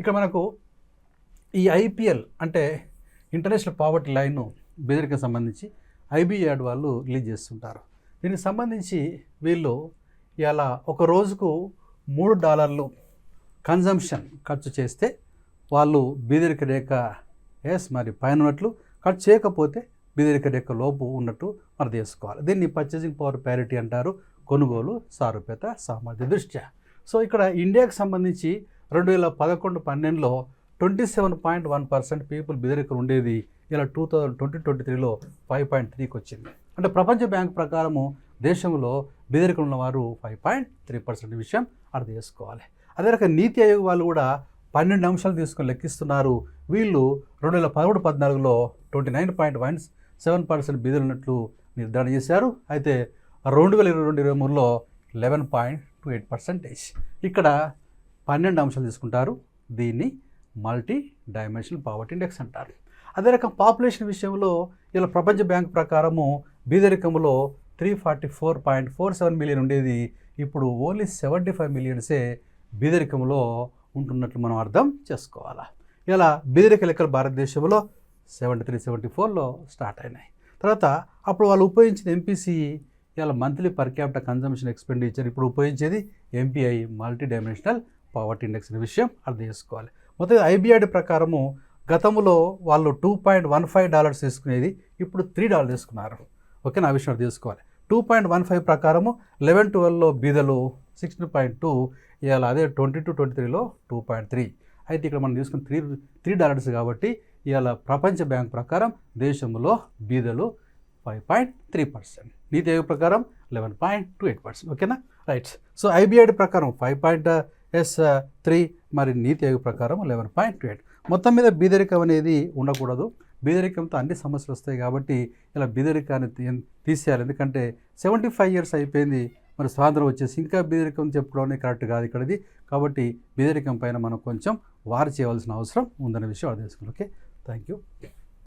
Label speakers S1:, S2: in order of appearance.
S1: ఇక్కడ మనకు ఈ ఐపీఎల్ అంటే ఇంటర్నేషనల్ పావర్టీ లైన్ బెదిరికి సంబంధించి IBAD వాళ్ళు రిలీజ్ చేస్తుంటారు. దీనికి సంబంధించి వీళ్ళు ఇలా ఒక రోజుకు $3 కన్జంప్షన్ ఖర్చు చేస్తే వాళ్ళు బీదరిక రేఖ మరి పైన ఉన్నట్లు, ఖర్చు చేయకపోతే బీదరిక రేఖ లోపు ఉన్నట్టు మనం తీసుకోవాలి. దీన్ని పర్చేసింగ్ పవర్ ప్యారిటీ అంటారు, కొనుగోలు సారూప్యత సామర్థ్య దృష్ట్యా. సో ఇక్కడ ఇండియాకి సంబంధించి 2011-12లో 27.1% పీపుల్ బీదరికలు ఉండేది. ఇలా 2020-23లో 5.3కి వచ్చింది. అంటే ప్రపంచ బ్యాంక్ ప్రకారము దేశంలో బీదరికలు ఉన్నవారు 5.3% విషయం అర్థం చేసుకోవాలి. అదే రకంగా నీతి ఆయోగ్ వాళ్ళు కూడా 12 అంశాలు తీసుకొని లెక్కిస్తున్నారు. వీళ్ళు 2013-14లో 29.17% బీదలు ఉన్నట్లు నిర్ధారణ చేశారు. అయితే 2022-23లో 11.28%. ఇక్కడ 12 అంశాలు తీసుకుంటారు. దీన్ని మల్టీ డైమెన్షనల్ పావర్టీ ఇండెక్స్ అంటారు. అదే రకం పాపులేషన్ విషయంలో ఇలా ప్రపంచ బ్యాంక్ ప్రకారము బీదరికంలో 344.47 మిలియన్ ఉండేది. ఇప్పుడు ఓన్లీ 75 మిలియన్సే బీదరికంలో ఉంటున్నట్లు మనం అర్థం చేసుకోవాలా. ఇలా బీదరిక లెక్కలు భారతదేశంలో 73-74లో స్టార్ట్ అయినాయి. తర్వాత అప్పుడు వాళ్ళు ఉపయోగించిన MPC ఇలా monthly per capital consumption expenditure, ఇప్పుడు ఉపయోగించేది MPI multi dimensional poverty index అనే విషయం అర్థం చేసుకోవాలి. మొత్తం IBAD ప్రకారము గతంలో వాళ్ళు $2.15 తీసుకునేది, ఇప్పుడు $3 తీసుకున్నారు. ఓకే, నా విషయం అర్థం చేసుకోవాలి. 2.15 ప్రకారము 11-12లో బీదలు 16.2, ఇవాళ అదే 22-23లో 2.3. అయితే ఇక్కడ మనం తీసుకున్న $3 కాబట్టి ఇవాళ ప్రపంచ బ్యాంక్ ప్రకారం దేశంలో బీదలు 5.3%, నీతి ఆయోగ్ ప్రకారం 11.28%. ఓకేనా, రైట్. సో IBAD ప్రకారం 5.3, మరి నీతి ఆయోగ్ ప్రకారం 11.28. మొత్తం మీద బీదరికం అనేది ఉండకూడదు. బీదరికంతో అన్ని సమస్యలు వస్తాయి కాబట్టి ఇలా బీదరికాన్ని తీసేయాలి. ఎందుకంటే 75 ఇయర్స్ అయిపోయింది, మరి స్వాతంత్రం వచ్చేసి ఇంకా బీదరికం చెప్పుకోవడం కరెక్ట్ కాదు ఇక్కడది. కాబట్టి బీదరికం పైన మనం కొంచెం వారు చేయవలసిన అవసరం ఉందనే విషయం అర్థం చేసుకోవాలి. Okay, thank you.